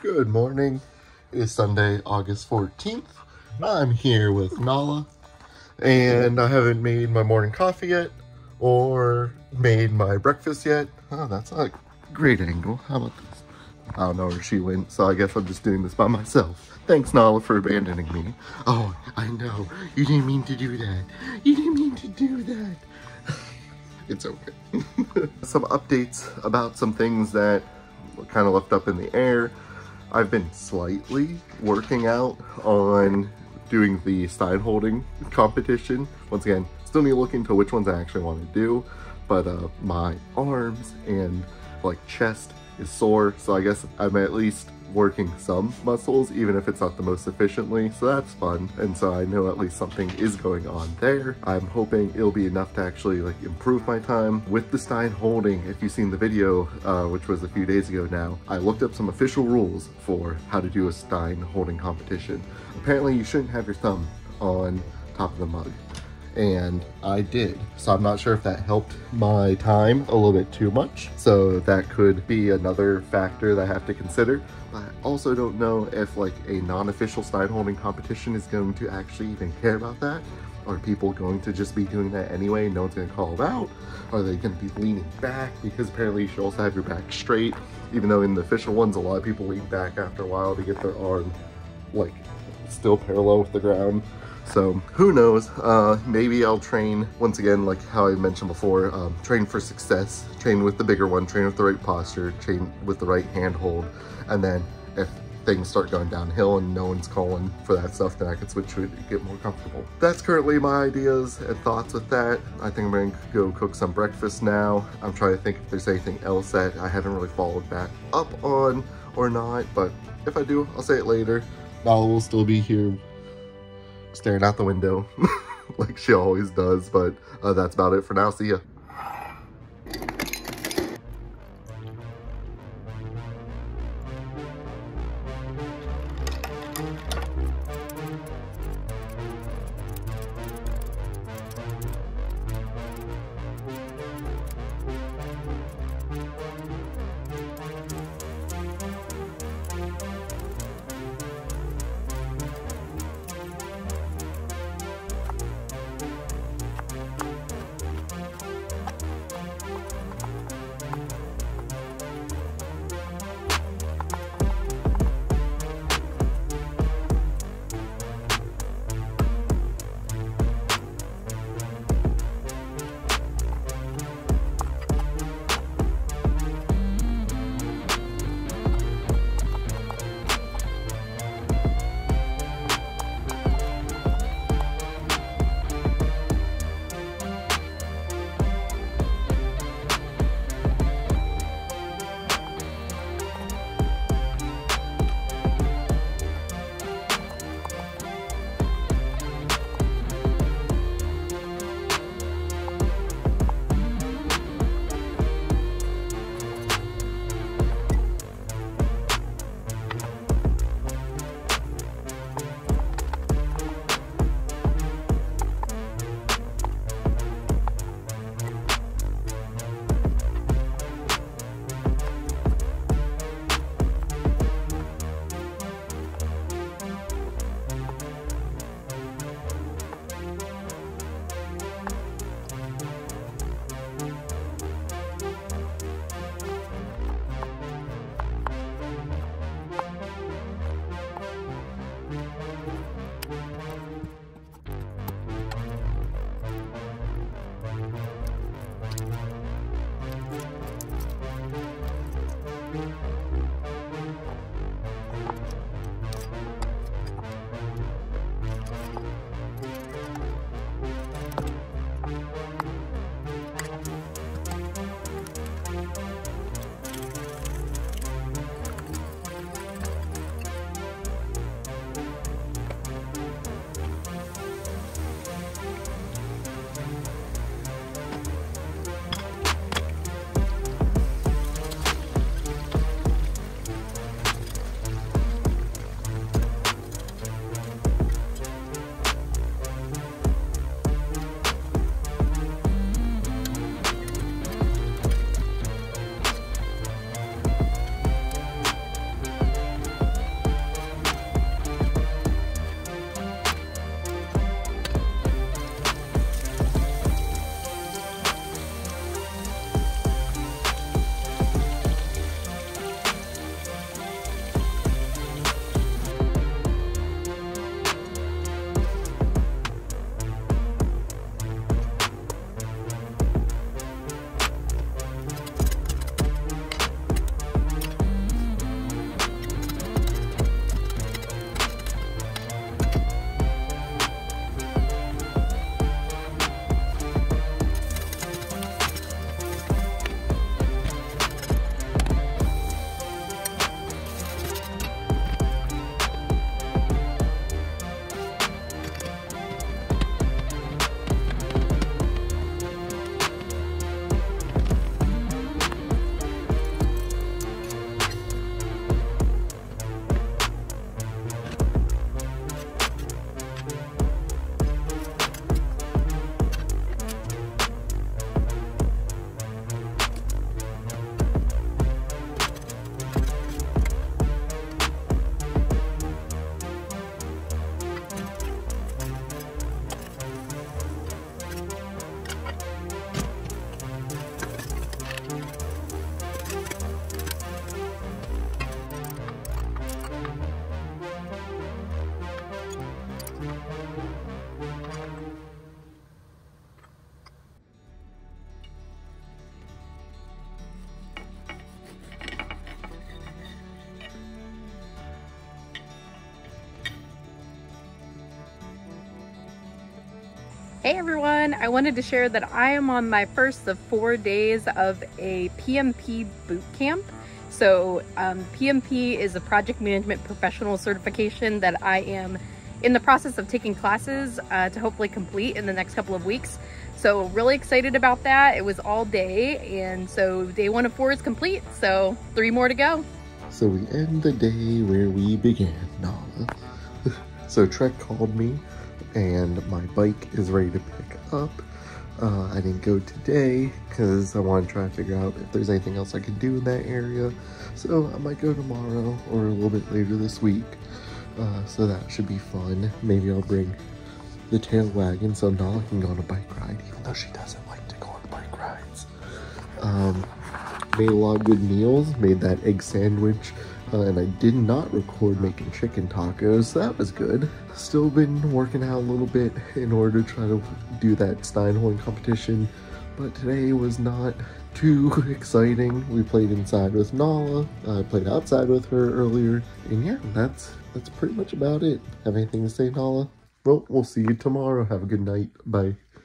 Good morning. It is Sunday, August 14th. I'm here with Nala, and I haven't made my morning coffee yet, or made my breakfast yet. Oh, that's not a great angle. How about this? I don't know where she went, so I guess I'm just doing this by myself. Thanks, Nala, for abandoning me. Oh, I know. You didn't mean to do that. You didn't mean to do that. It's okay. Some updates about some things that were kind of left up in the air. I've been slightly working out on doing the stein holding competition. Once again, still need to look into which ones I actually want to do, but my arms and like chest is sore, so I guess I'm at least working some muscles, even if it's not the most efficiently, so that's fun. And so I know at least something is going on there. I'm hoping it'll be enough to actually like improve my time with the stein holding. If you've seen the video, which was a few days ago now, I looked up some official rules for how to do a stein holding competition. Apparently you shouldn't have your thumb on top of the mug, and I did. So I'm not sure if that helped my time a little bit too much. So that could be another factor that I have to consider. I also don't know if like a non-official stein holding competition is going to actually even care about that. Are people going to just be doing that anyway? No one's going to call it out? Are they going to be leaning back? Because apparently you should also have your back straight, even though in the official ones, a lot of people lean back after a while to get their arm like still parallel with the ground. So who knows, maybe I'll train, once again, like how I mentioned before, train for success, train with the bigger one, train with the right posture, train with the right hand hold, and then if things start going downhill and no one's calling for that stuff, then I can switch to it and get more comfortable. That's currently my ideas and thoughts with that. I think I'm going to go cook some breakfast now. I'm trying to think if there's anything else that I haven't really followed back up on or not, but if I do, I'll say it later. Nala will still be here staring out the window like she always does, but that's about it for now. See ya. Hey everyone, I wanted to share that I am on my first of 4 days of a PMP boot camp. So PMP is a project management professional certification that I am in the process of taking classes to hopefully complete in the next couple of weeks. So really excited about that. It was all day, and so day 1 of 4 is complete, so 3 more to go. So we end the day where we began, Nala. So Trek called me, and my bike is ready to pick up. I didn't go today because I want to try to figure out if there's anything else I can do in that area. So I might go tomorrow or a little bit later this week. So that should be fun. Maybe I'll bring the tail wagon so Nala can go on a bike ride, even though she doesn't like to go on bike rides. Made a lot of good meals, made that egg sandwich, and I did not record making chicken tacos, so that was good. Still been working out a little bit in order to try to do that Steinhorn competition, but today was not too exciting. We played inside with Nala, I played outside with her earlier, and yeah, that's pretty much about it. Have anything to say, Nala? Well, we'll see you tomorrow. Have a good night. Bye.